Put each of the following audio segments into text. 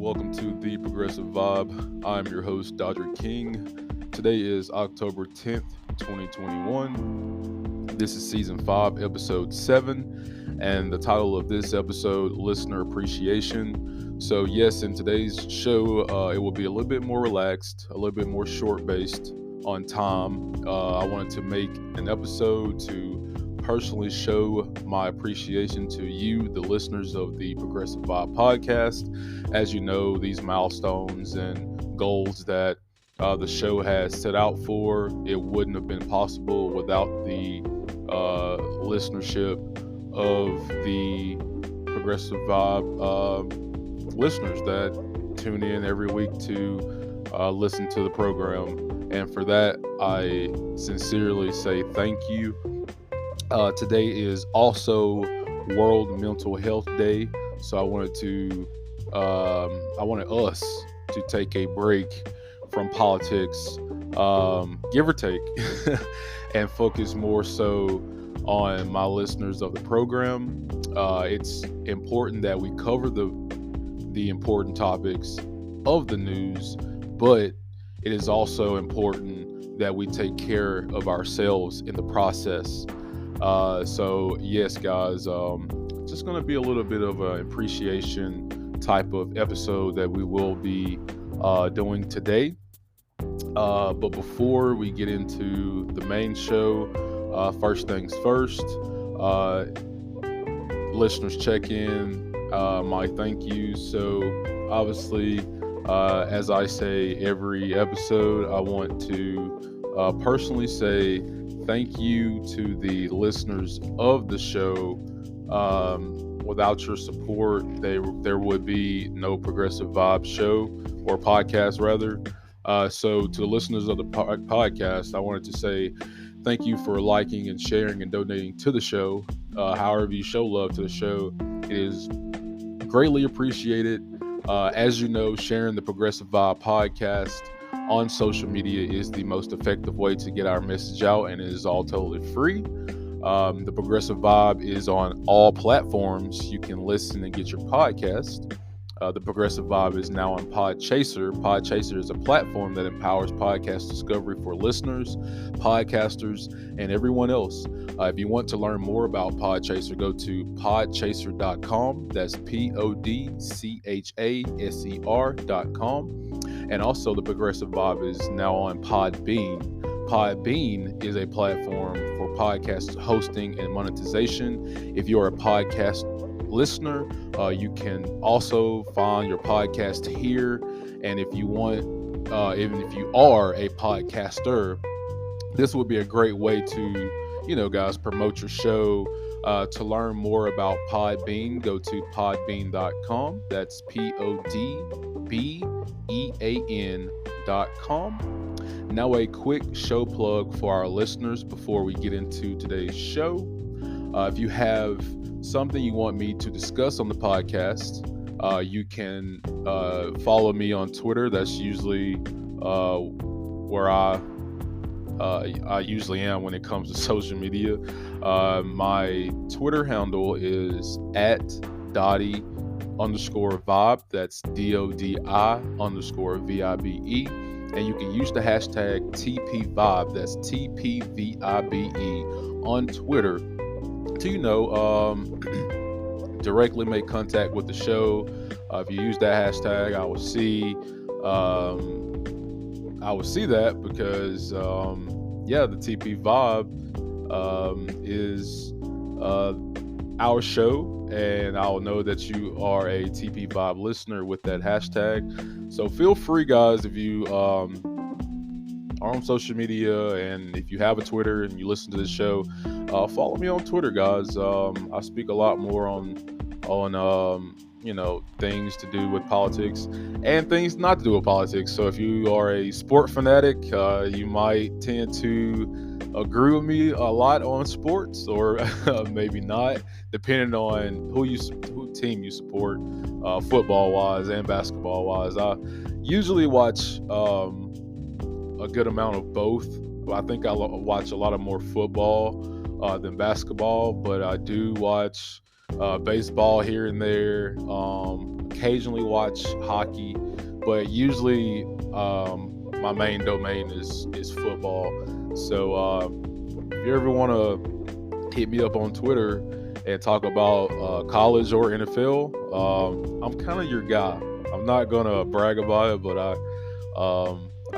welcome to the Progressive Vibe. I'm your host, Dodger King. Today is October 10th, 2021. This is Season 5, Episode 7, and the title of this episode, Listener Appreciation. So yes, in today's show, it will be a little bit more relaxed, a little bit more short-based on time. I wanted to make an episode to personally show my appreciation to you, the listeners of the Progressive Vibe podcast. As you know, these milestones and goals that the show has set out for, it wouldn't have been possible without the listenership of the Progressive Vibe listeners that tune in every week to listen to the program. And for that, I sincerely say thank you. Today is also World Mental Health Day, so I wanted us to take a break from politics, give or take, and focus more so on my listeners of the program. It's important that we cover the important topics of the news, but it is also important that we take care of ourselves in the process. So yes, guys, just going to be a little bit of an appreciation type of episode that we will be doing today. But before we get into the main show, first things first, listeners check in, my thank you. So obviously, as I say every episode, I want to personally say thank you to the listeners of the show. Without your support, there would be no Progressive Vibe show or podcast, rather. So to the listeners of the podcast, I wanted to say thank you for liking and sharing and donating to the show. However you show love to the show, it is greatly appreciated. As you know, sharing the Progressive Vibe podcast on social media is the most effective way to get our message out, and it is all totally free. The Progressive Vibe is on all platforms. You can listen and get your podcast. The Progressive Vibe is now on Podchaser. Podchaser is a platform that empowers podcast discovery for listeners, podcasters, and everyone else. If you want to learn more about Podchaser, go to podchaser.com. That's podchaser.com. And also, the Progressive Vibe is now on Podbean. Podbean is a platform for podcast hosting and monetization. If you are a podcast listener, you can also find your podcast here. And if you want, even if you are a podcaster, this would be a great way to, guys, promote your show. To learn more about Podbean, go to podbean.com. That's podbean.com. Now, a quick show plug for our listeners before we get into today's show. If you have something you want me to discuss on the podcast, you can follow me on Twitter. That's usually where I usually am when it comes to social media. My Twitter handle is @Dottie_Vibe. That's DODI_VIBE. And you can use the hashtag TPVibe. That's TPVIBE on Twitter to, directly make contact with the show. If you use that hashtag, I will see that because, the TP Vibe is our show, and I'll know that you are a TP Vibe listener with that hashtag. So feel free, guys, if you are on social media and if you have a Twitter and you listen to this show, follow me on Twitter, guys. I speak a lot more on things to do with politics and things not to do with politics. So if you are a sport fanatic, you might tend to agree with me a lot on sports, or maybe not, depending on who team you support, football wise and basketball wise. I usually watch a good amount of both. I think I watch a lot of more football than basketball, but I do watch baseball here and there. Occasionally watch hockey, but usually my main domain is football. So if you ever want to hit me up on Twitter and talk about college or NFL, I'm kind of your guy. I'm not gonna brag about it, but I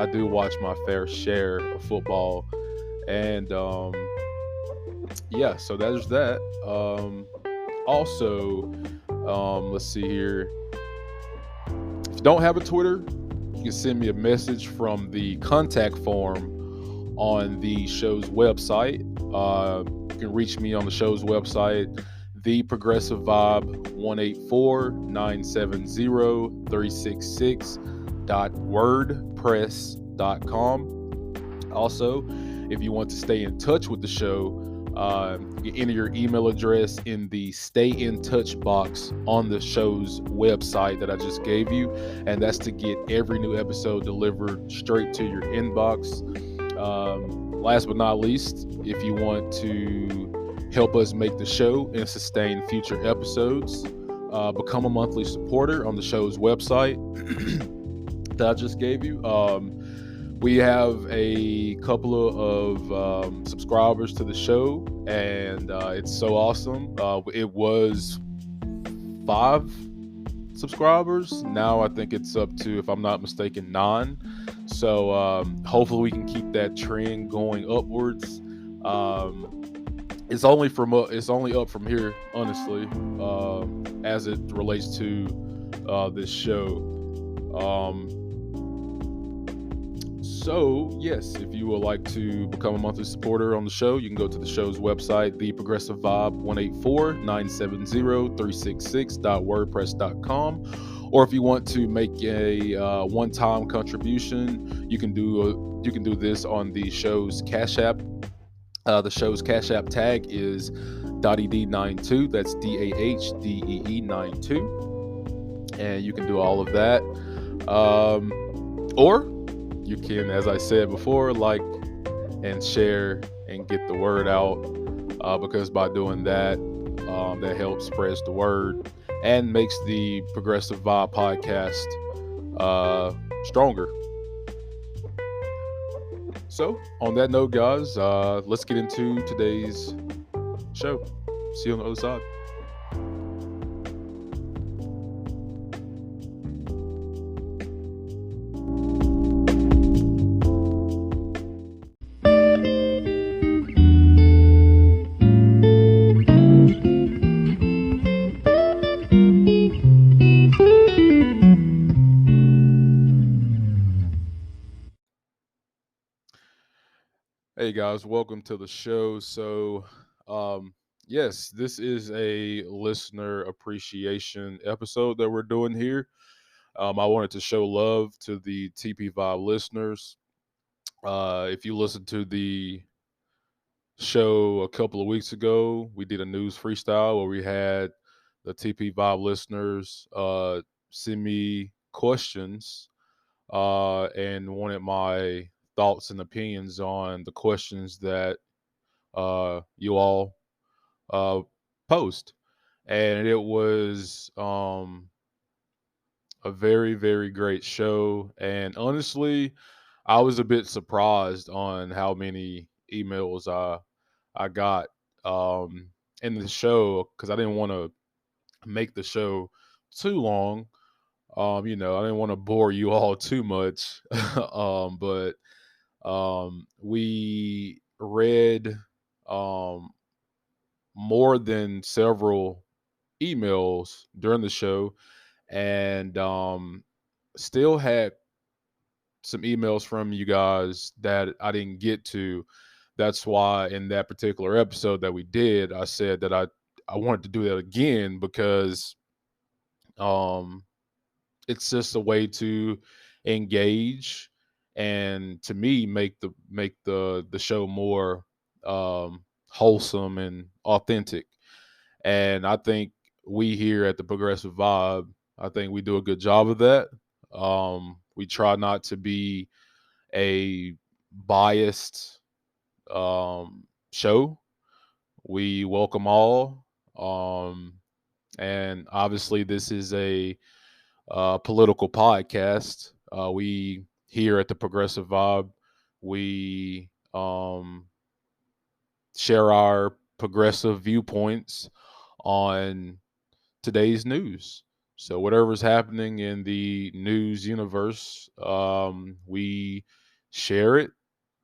do watch my fair share of football, and yeah, so there's that. Also, let's see here. If you don't have a Twitter, you can send me a message from the contact form on the show's website. You can reach me on the show's website, the progressive vibe 184-970-366.wordpress.com. Also, if you want to stay in touch with the show, you can enter your email address in the stay in touch box on the show's website that I just gave you, and that's to get every new episode delivered straight to your inbox. Last but not least, if you want to help us make the show and sustain future episodes, become a monthly supporter on the show's website that I just gave you. We have a couple of subscribers to the show, and it's so awesome. It was 5 subscribers. Now I think it's up to, if I'm not mistaken, 9. So hopefully we can keep that trend going upwards. It's only up from here, honestly, as it relates to this show. So, yes, if you would like to become a monthly supporter on the show, you can go to the show's website, the progressive vibe 184-970-366.wordpress.com. Or if you want to make a one-time contribution, you can do this on the show's Cash App. The show's Cash App tag is DAHDEE92. That's DAHDEE92. And you can do all of that. Or you can, as I said before, like and share and get the word out, because by doing that, that helps spread the word and makes the Progressive Vibe podcast stronger. So, on that note, guys, let's get into today's show. See you on the other side. Hey guys, welcome to the show. So, yes, this is a listener appreciation episode that we're doing here. I wanted to show love to the TP Vibe listeners. If you listened to the show a couple of weeks ago, we did a news freestyle where we had the TP Vibe listeners send me questions and wanted my thoughts and opinions on the questions that you all uh, post. And it was a very, very great show. And honestly, I was a bit surprised on how many emails I got in the show, because I didn't want to make the show too long. I didn't want to bore you all too much. But we read um, more than several emails during the show, and still had some emails from you guys that I didn't get to. That's why in that particular episode that we did, I said that I wanted to do that again, because um it's just a way to engage and, to me, make the show more wholesome and authentic. And I think we here at the Progressive Vibe, I think we do a good job of that. We try not to be a biased show. We welcome all. And obviously, this is a political podcast. We here at the Progressive Vibe, we share our progressive viewpoints on today's news. So whatever's happening in the news universe, we share it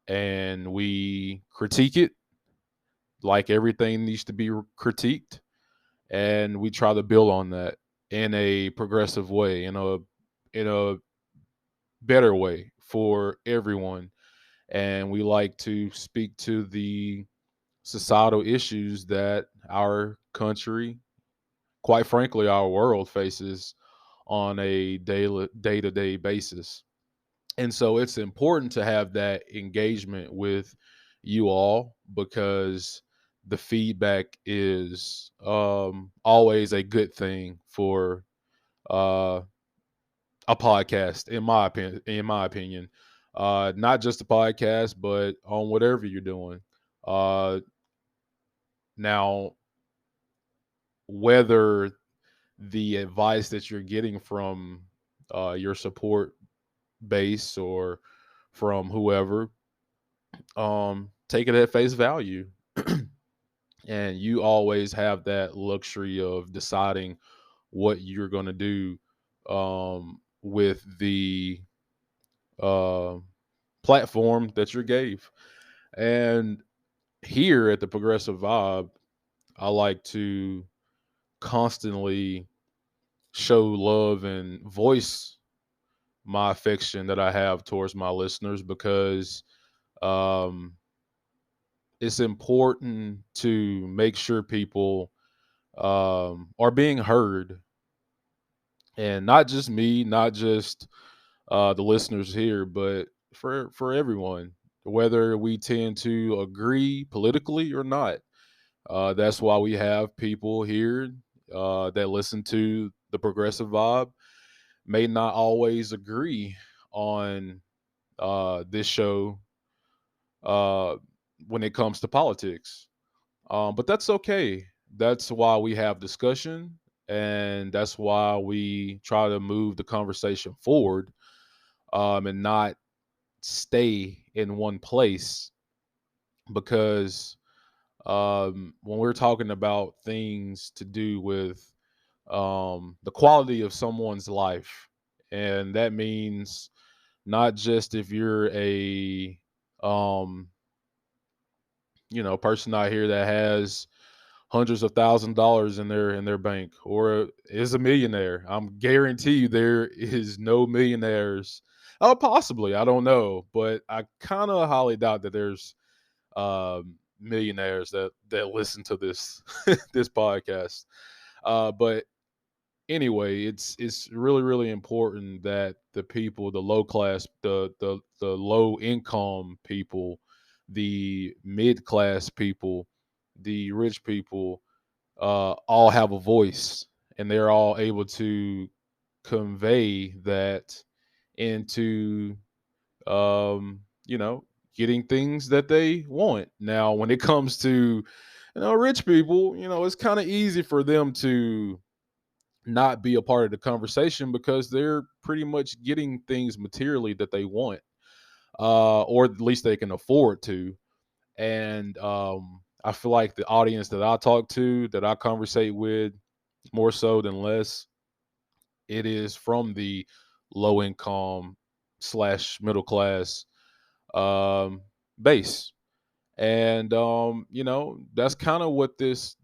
and we critique it like everything needs to be critiqued, and we try to build on that in a progressive way, in a better way for everyone. And we like to speak to the societal issues that our country, quite frankly, our world faces on a daily day to day basis. And so it's important to have that engagement with you all because the feedback is always a good thing for uh, a podcast, in my opinion, not just a podcast, but on whatever you're doing. Uh, now, whether the advice that you're getting from your support base or from whoever, take it at face value. And you always have that luxury of deciding what you're going to do with the uh, platform that you gave. And here at the Progressive Vibe, I like to constantly show love and voice my affection that I have towards my listeners because um, it's important to make sure people are being heard, and not just me, not just the listeners here, but for everyone, whether we tend to agree politically or not. That's why we have people here that listen to the Progressive Vibe. May not always agree on this show uh, when it comes to politics. But that's okay. That's why we have discussion, and that's why we try to move the conversation forward, and not stay in one place. Because when we're talking about things to do with the quality of someone's life, and that means not just if you're a um, person out here that has hundreds of $1,000s in their bank or is a millionaire. I'm guarantee you there is no millionaires. Oh, possibly, I don't know, but I kind of highly doubt that there's millionaires that listen to this this podcast. But anyway, it's really really important that the people, the low class, the low income people, the mid class people, the rich people, all have a voice, and they're all able to convey that into you know getting things that they want. Now when it comes to rich people, it's kind of easy for them to not be a part of the conversation because they're pretty much getting things materially that they want, or at least they can afford to. And I feel like the audience that I talk to, that I conversate with, more so than less, it is from the low income slash middle class um, base. And that's kind of what this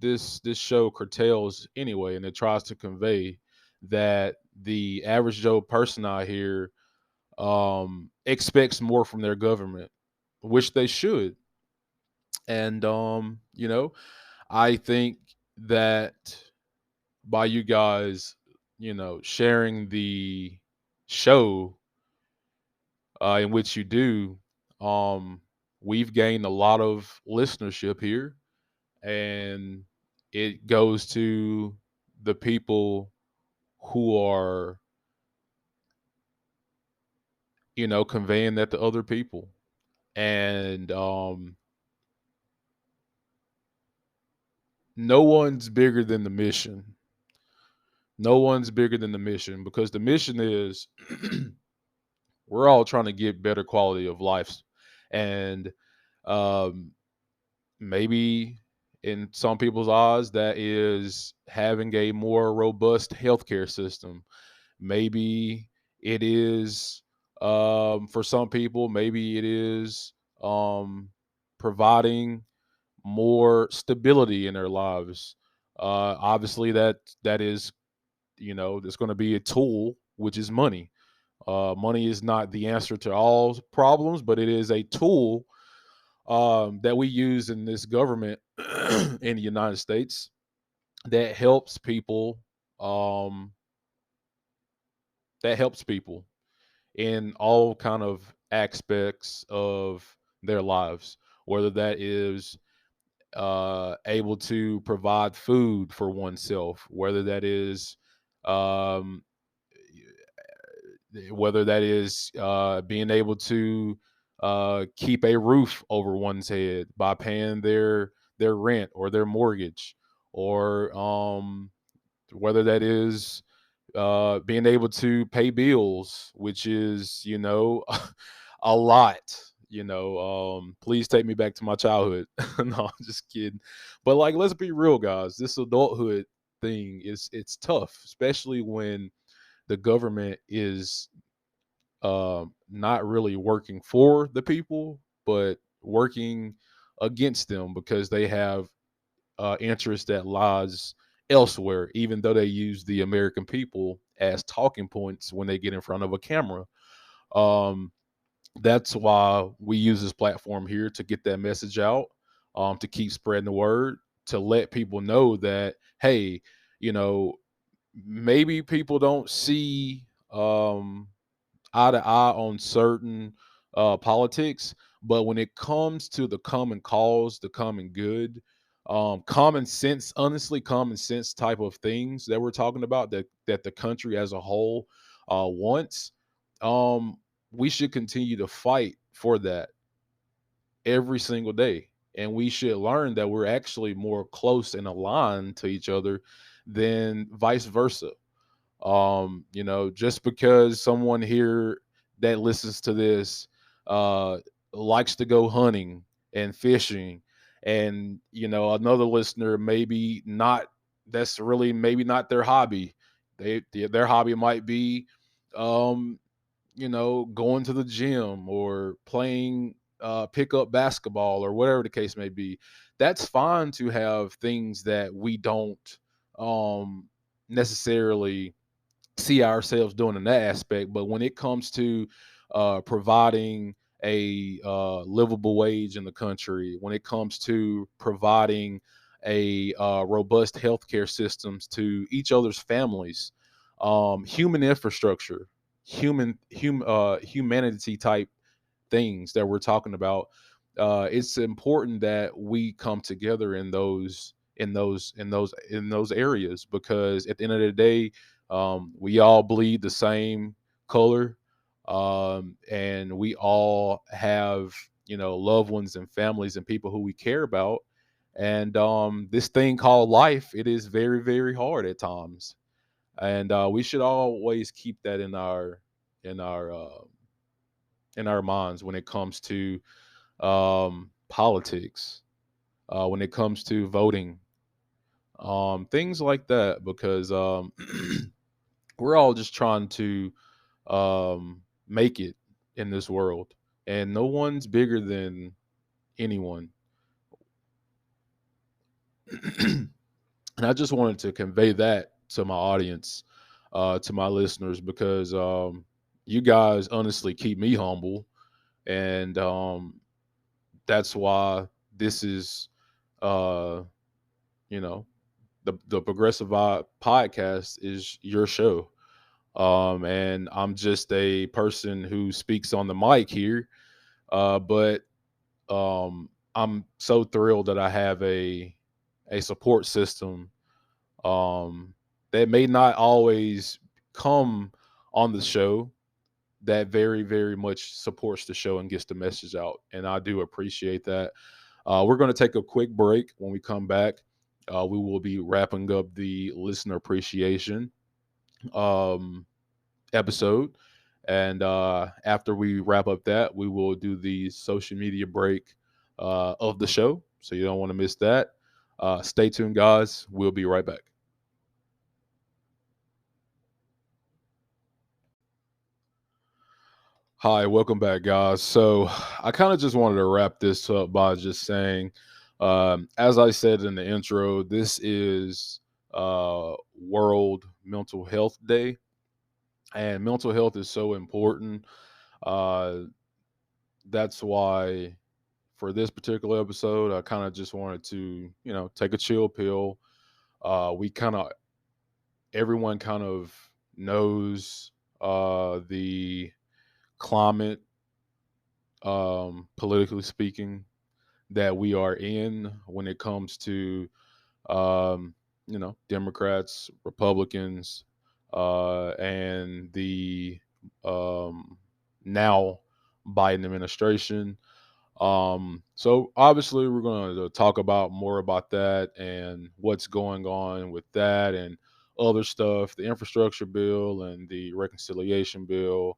show curtails anyway, and it tries to convey that the average Joe person out here expects more from their government, which they should. And I think that by you guys, sharing the show in which you do, we've gained a lot of listenership here, and it goes to the people who are, conveying that to other people. And no one's bigger than the mission. No one's bigger than the mission, because the mission is we're all trying to get better quality of life. And um, maybe in some people's eyes, that is having a more robust healthcare system. Maybe it is, for some people, maybe it is providing more stability in their lives. Obviously, that is, there's going to be a tool, which is money. Money is not the answer to all problems, but it is a tool that we use in this government in the United States that helps people. Um, that helps people in all kind of aspects of their lives, whether that is able to provide food for oneself, whether that is um, being able to keep a roof over one's head by paying their rent or their mortgage, or whether that is being able to pay bills, which is, a lot. Please take me back to my childhood. No, I'm just kidding. But like, let's be real, guys. This adulthood thing it's tough, especially when the government is not really working for the people, but working against them because they have interest that lies elsewhere, even though they use the American people as talking points when they get in front of a camera. Um, that's why we use this platform here to get that message out, to keep spreading the word, to let people know that, hey, you know, maybe people don't see eye to eye on certain politics, but when it comes to the common cause, the common good, common sense, honestly, common sense type of things that we're talking about, that the country as a whole wants, um, we should continue to fight for that every single day. And we should learn that we're actually more close and aligned to each other than vice versa. Just because someone here that listens to this uh likes to go hunting and fishing, and another listener maybe not, that's really maybe not their hobby. Their hobby might be um going to the gym or playing pickup basketball or whatever the case may be. That's fine to have things that we don't necessarily see ourselves doing in that aspect. But when it comes to providing a livable wage in the country, when it comes to providing a robust healthcare systems to each other's families, human infrastructure, humanity type things that we're talking about, it's important that we come together in those areas, because at the end of the day, we all bleed the same color, and we all have loved ones and families and people who we care about. And this thing called life, it is very, very hard at times, and we should always keep that in our in our minds when it comes to politics, when it comes to voting, things like that, because we're all just trying to make it in this world, and no one's bigger than anyone. And I just wanted to convey that to my audience, to my listeners, because you guys honestly keep me humble, and that's why this is, uh, you know, the Progressive Vibe podcast is your show. And I'm just a person who speaks on the mic here, but I'm so thrilled that I have a support system that may not always come on the show, that very, very much supports the show and gets the message out. And I do appreciate that. We're going to take a quick break. When we come back, we will be wrapping up the listener appreciation. um, episode. And after we wrap up that, we will do the social media break of the show. So you don't want to miss that. Stay tuned, guys. We'll be right back. Hi, welcome back, guys. So I kind of just wanted to wrap this up by just saying, as I said in the intro, this is World Mental Health Day, and mental health is so important. Uh, that's why for this particular episode, I kind of just wanted to, take a chill pill. We kind of, everyone kind of knows the climate, politically speaking, that we are in when it comes to, um, Democrats, Republicans, and the um, now Biden administration. So obviously, we're going to talk about more about that and what's going on with that and other stuff, the infrastructure bill and the reconciliation bill,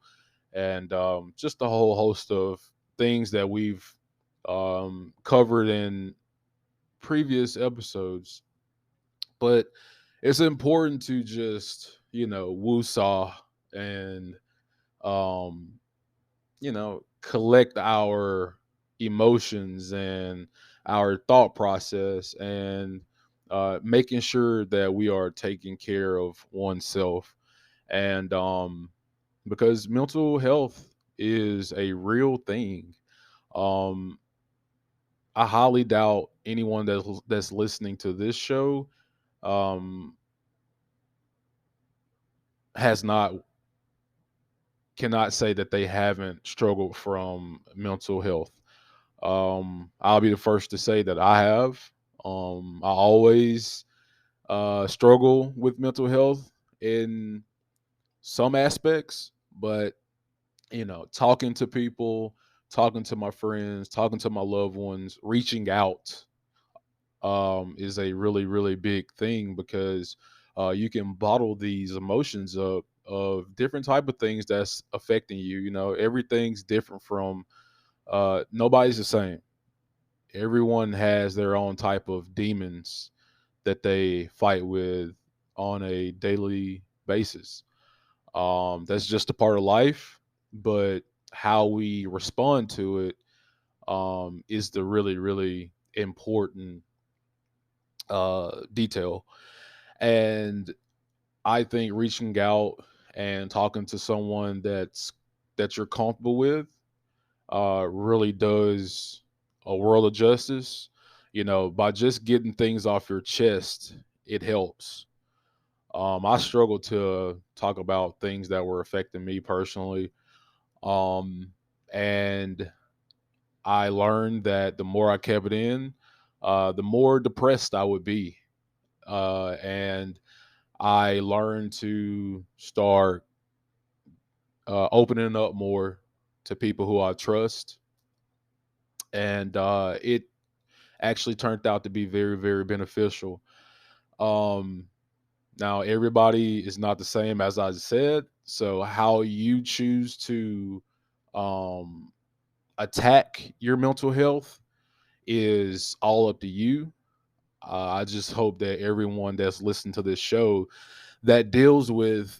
and just a whole host of things that we've covered in previous episodes. But it's important to just, woosah and, um, collect our emotions and our thought process and making sure that we are taking care of oneself. And because mental health is a real thing. Um, I highly doubt anyone that's listening to this show um, has not cannot say that they haven't struggled from mental health. I'll be the first to say that I have. I always struggle with mental health in some aspects, but talking to people, talking to my friends, talking to my loved ones, reaching out is a really, really big thing because you can bottle these emotions up of different type of things that's affecting you. Everything's different from nobody's the same. Everyone has their own type of demons that they fight with on a daily basis. That's just a part of life, but how we respond to it is the really, really important detail. And I think reaching out and talking to someone that you're comfortable with really does a world of justice. By just getting things off your chest, it helps. I struggled to talk about things that were affecting me personally. Um, and I learned that the more I kept it in, the more depressed I would be. And I learned to start opening up more to people who I trust. And it actually turned out to be very, very beneficial. Um, Now, everybody is not the same, as I said. So, how you choose to um, attack your mental health is all up to you. I just hope that everyone that's listening to this show that deals with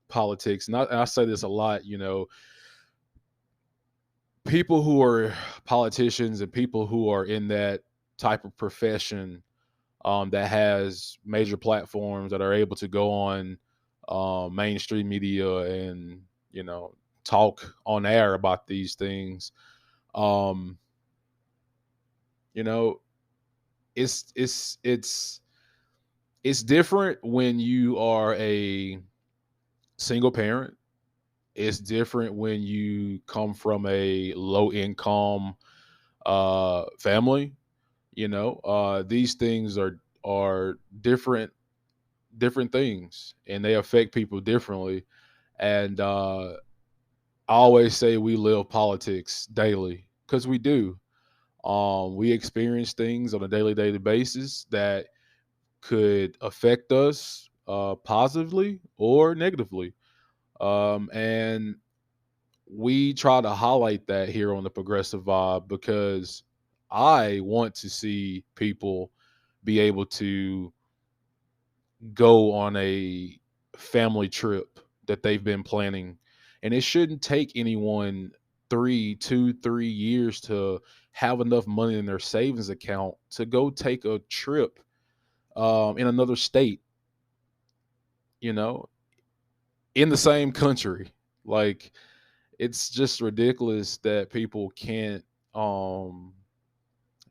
politics, and I say this a lot, people who are politicians and people who are in that type of profession that has major platforms that are able to go on mainstream media and talk on air about these things. Um, you know, it's different when you are a single parent. It's different when you come from a low income family. These things are different things, and they affect people differently. And I always say we live politics daily because we do. We experience things on a daily basis that could affect us positively or negatively. And we try to highlight that here on the Progressive Vibe because I want to see people be able to go on a family trip that they've been planning. And it shouldn't take anyone 3 2 3 years to have enough money in their savings account to go take a trip in another state, you know, in the same country. Like, it's just ridiculous that people can't um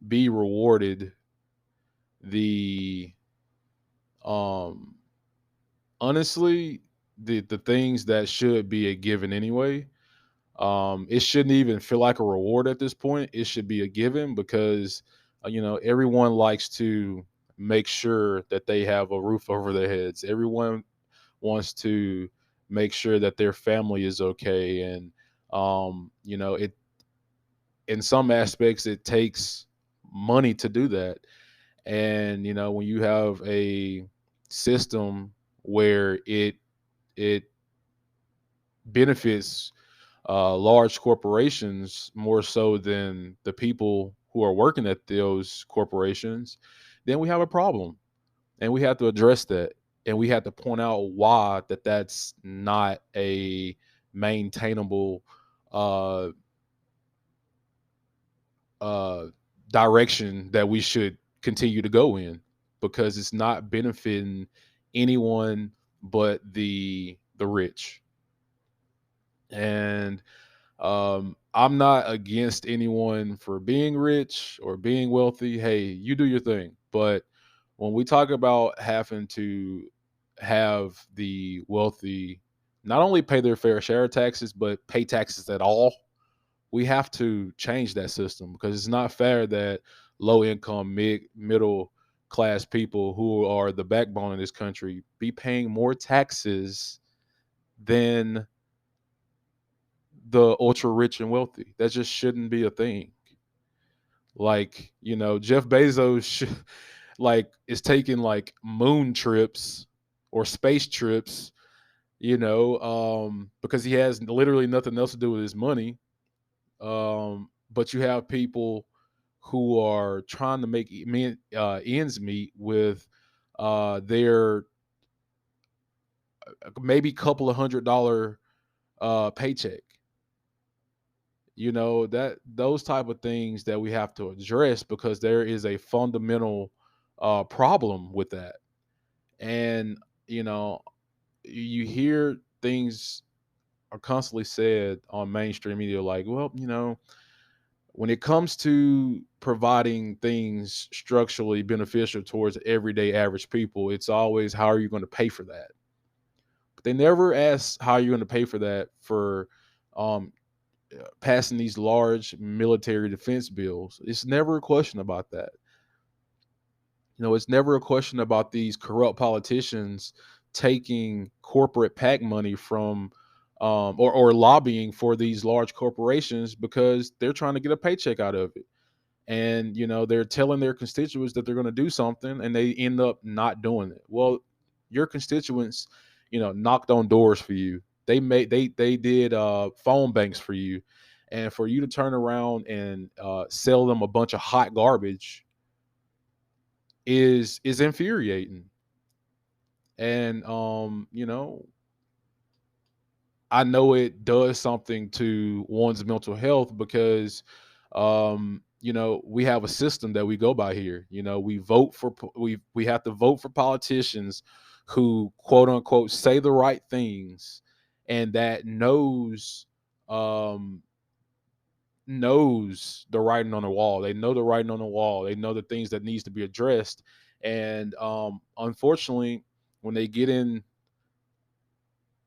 be rewarded the um honestly the things that should be a given anyway. It shouldn't even feel like a reward at this point. It should be a given because everyone likes to make sure that they have a roof over their heads. Everyone wants to make sure that their family is okay, and it in some aspects it takes money to do that. And when you have a system where it benefits large corporations more so than the people who are working at those corporations, then we have a problem, and we have to address that, and we have to point out why that's not a maintainable uh, uh, direction that we should continue to go in, because it's not benefiting anyone but the rich. And I'm not against anyone for being rich or being wealthy. Hey, you do your thing. But when we talk about having to have the wealthy not only pay their fair share of taxes, but pay taxes at all, we have to change that system, because it's not fair that low income, middle class people who are the backbone of this country be paying more taxes than the ultra rich and wealthy. That just shouldn't be a thing. Like, Jeff Bezos like is taking like moon trips or space trips, because he has literally nothing else to do with his money. But you have people who are trying to make ends meet with their maybe couple of $100 paycheck. That those type of things that we have to address, because there is a fundamental problem with that. And you know you hear things are constantly said on mainstream media like, well, when it comes to providing things structurally beneficial towards everyday average people, it's always, how are you going to pay for that? But they never ask how you're going to pay for that for um, passing these large military defense bills. It's never a question about that. It's never a question about these corrupt politicians taking corporate PAC money from or lobbying for these large corporations because they're trying to get a paycheck out of it. And they're telling their constituents that they're going to do something, and they end up not doing it. Well, your constituents knocked on doors for you. They did phone banks for you, and for you to turn around and sell them a bunch of hot garbage is infuriating. And I know it does something to one's mental health, because we have a system that we go by here. We vote for we have to vote for politicians who, quote unquote, say the right things, and that um knows the writing on the wall. They know the writing on the wall. They know the things that needs to be addressed. And unfortunately, when they get in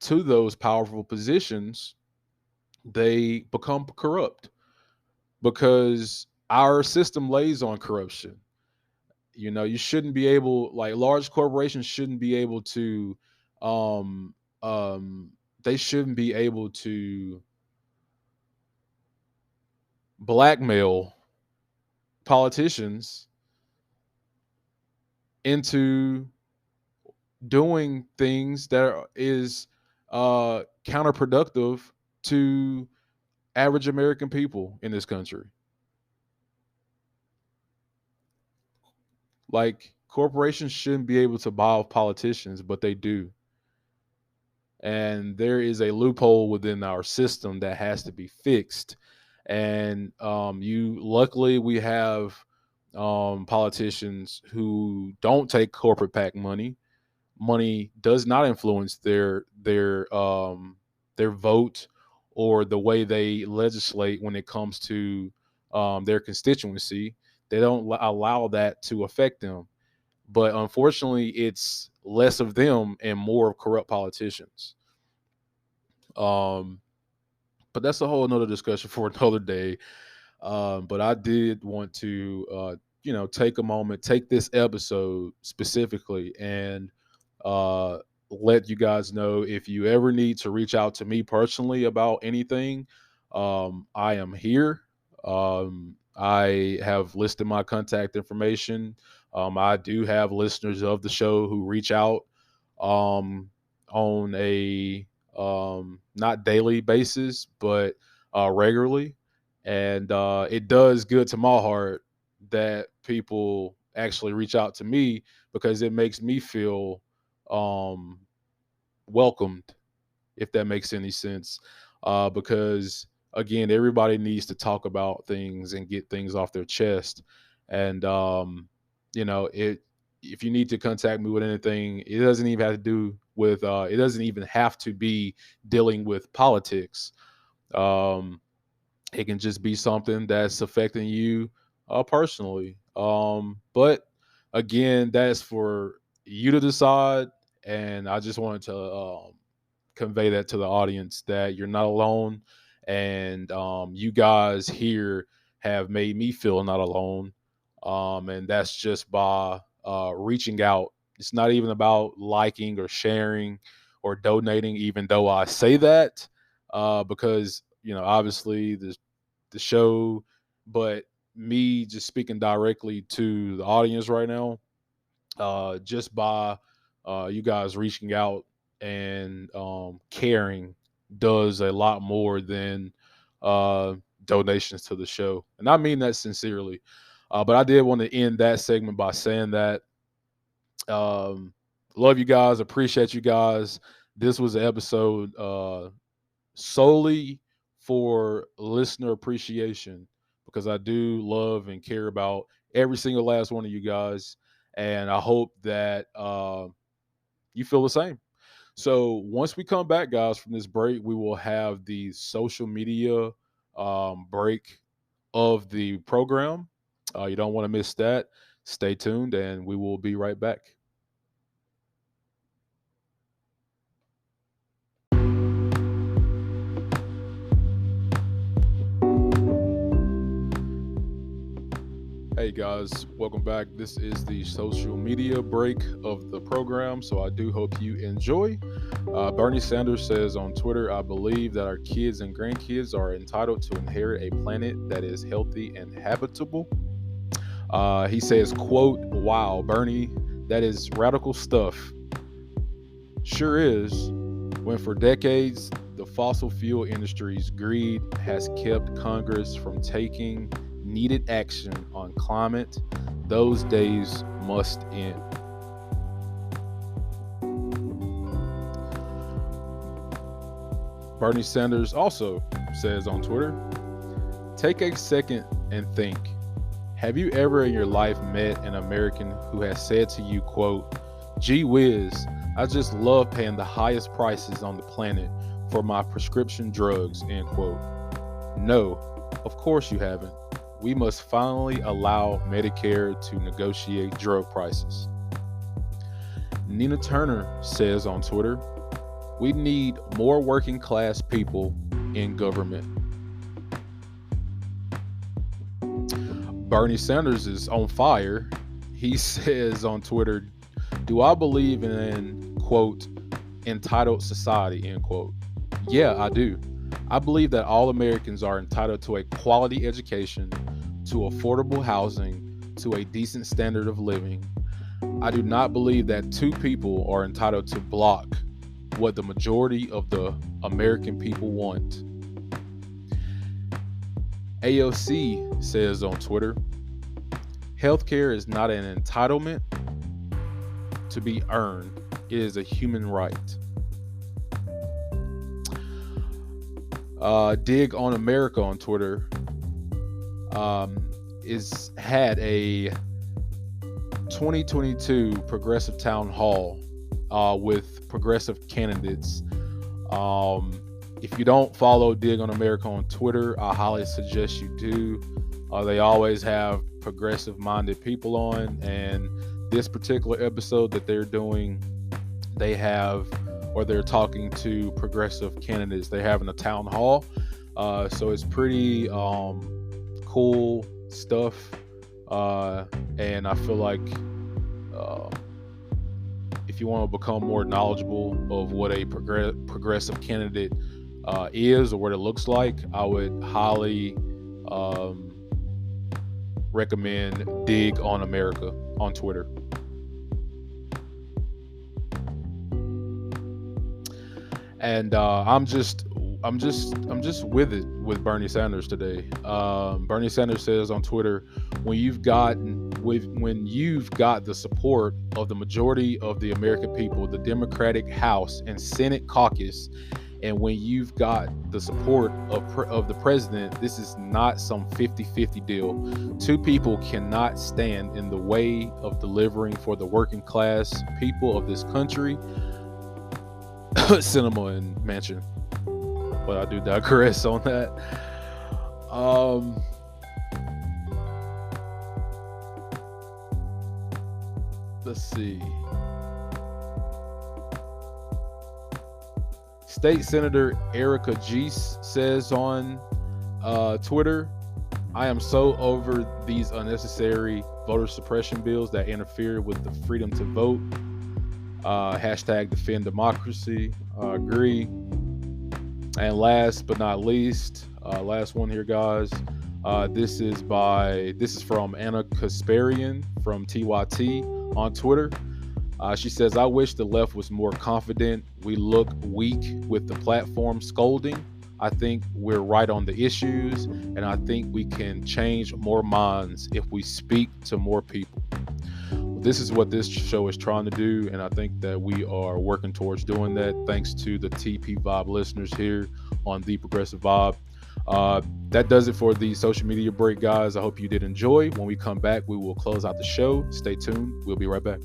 to those powerful positions, they become corrupt, because our system lays on corruption. You shouldn't be able, like, large corporations shouldn't be able to um they shouldn't be able to blackmail politicians into doing things that is counterproductive to average American people in this country. Like, corporations shouldn't be able to buy off politicians, but they do. And there is a loophole within our system that has to be fixed. And you luckily we have politicians who don't take corporate PAC money. Money does not influence their vote or the way they legislate when it comes to their constituency. They don't allow that to affect them. But unfortunately, it's less of them and more of corrupt politicians. Um, but that's a whole another discussion for another day. But I did want to, take a moment, take this episode specifically, and uh, let you guys know if you ever need to reach out to me personally about anything. I am here. I have listed my contact information. I do have listeners of the show who reach out um, on a not daily basis, but regularly. And it does good to my heart that people actually reach out to me because it makes me feel um, welcomed, if that makes any sense. Because again, everybody needs to talk about things and get things off their chest. And it if you need to contact me with anything, it doesn't even have to do with it doesn't even have to be dealing with politics. Um, it can just be something that's affecting you personally. But again, that's for you to decide. And I just wanted to convey that to the audience that you're not alone. And you guys here have made me feel not alone. And that's just by reaching out. It's not even about liking or sharing or donating, even though I say that because, obviously the show, but me just speaking directly to the audience right now, just by you guys reaching out and caring does a lot more than uh, donations to the show. And I mean that sincerely. But I did want to end that segment by saying that love you guys, appreciate you guys. This was an episode solely for listener appreciation because I do love and care about every single last one of you guys. And I hope that you feel the same. So once we come back, guys, from this break, we will have the social media break of the program. You don't want to miss that. Stay tuned, and we will be right back. Hey guys, welcome back. This is the social media break of the program, so I do hope you enjoy. Bernie Sanders says on Twitter, I believe that our kids and grandkids are entitled to inherit a planet that is healthy and habitable. He says, quote, wow, Bernie, that is radical stuff. Sure is. When for decades, the fossil fuel industry's greed has kept Congress from taking needed action on climate, those days must end. Bernie Sanders also says on Twitter, take a second and think. Have you ever in your life met an American who has said to you, quote, gee whiz, I just love paying the highest prices on the planet for my prescription drugs, end quote. No, of course you haven't. We must finally allow Medicare to negotiate drug prices. Nina Turner says on Twitter, we need more working class people in government. Bernie Sanders is on fire. He says on Twitter, do I believe in, quote, entitled society, end quote? Yeah, I do. I believe that all Americans are entitled to a quality education, to affordable housing, to a decent standard of living. I do not believe that two people are entitled to block what the majority of the American people want. AOC says on Twitter, healthcare is not an entitlement to be earned. It is a human right. Dig on America on Twitter had a 2022 progressive town hall with progressive candidates. If you don't follow Dig on America on Twitter, I highly suggest you do. They always have progressive minded people on, and this particular episode that they're doing, they're talking to progressive candidates. They're having a town hall. So it's pretty cool stuff. And I feel like if you want to become more knowledgeable of what a progressive candidate is or what it looks like, I would highly recommend Dig on America on Twitter. And I'm just with it with Bernie Sanders today. Bernie Sanders says on Twitter, when you've got the support of the majority of the American people, the Democratic House and Senate caucus, and when you've got the support of the president, this is not some 50-50 deal. Two people cannot stand in the way of delivering for the working class people of this country. Cinema and Mansion, but I do digress on that. Let's see. State Senator Erica Geese says on Twitter, I am so over these unnecessary voter suppression bills that interfere with the freedom to vote. Hashtag defend democracy. I agree. And last but not least, last one here, guys. This is from Anna Kasparian from TYT on Twitter. She says, I wish the left was more confident. We look weak with the platform scolding. I think we're right on the issues, and I think we can change more minds if we speak to more people. This is what this show is trying to do, and I think that we are working towards doing that thanks to the TP Vibe listeners here on The Progressive Vibe. That does it for the social media break, guys. I hope you did enjoy. When we come back, we will close out the show. Stay tuned. We'll be right back.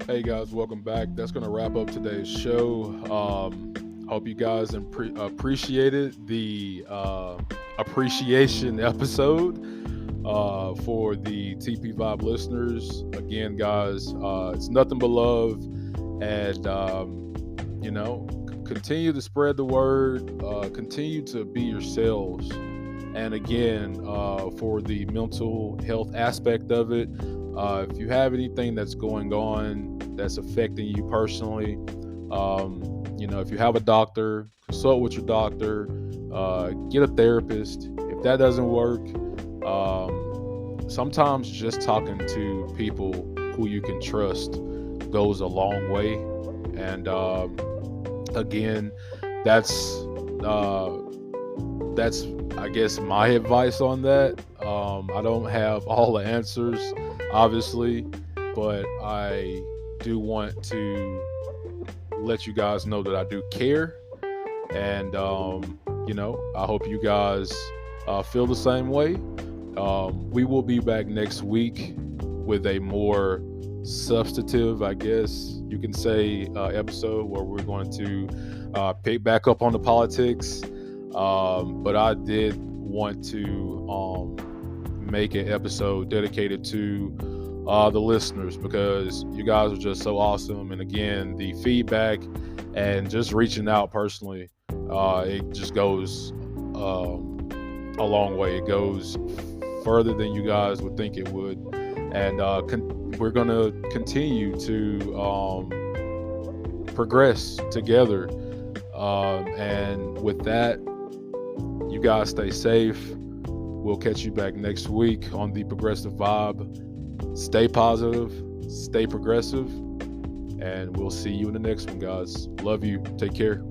Hey guys, welcome back. That's going to wrap up today's show. Hope you guys appreciated the appreciation episode for the TP Vibe listeners. Again, guys, it's nothing but love, and continue to spread the word. Continue to be yourselves. And again, for the mental health aspect of it, if you have anything that's going on that's affecting you personally, if you have a doctor, consult with your doctor, get a therapist. If that doesn't work, sometimes just talking to people who you can trust goes a long way. And again, that's I guess my advice on that. I don't have all the answers, obviously, but I do want to let you guys know that I do care, and I hope you guys feel the same way. We will be back next week with a more substantive, I guess you can say, episode where we're going to pick back up on the politics. But I did want to make an episode dedicated to the listeners, because you guys are just so awesome. And again, the feedback and just reaching out personally, it just goes a long way. It goes further than you guys would think it would. And we're going to continue to progress together. And with that, you guys stay safe. We'll catch you back next week on the Progressive Vibe. Stay positive, stay progressive, and we'll see you in the next one, guys. Love you. Take care.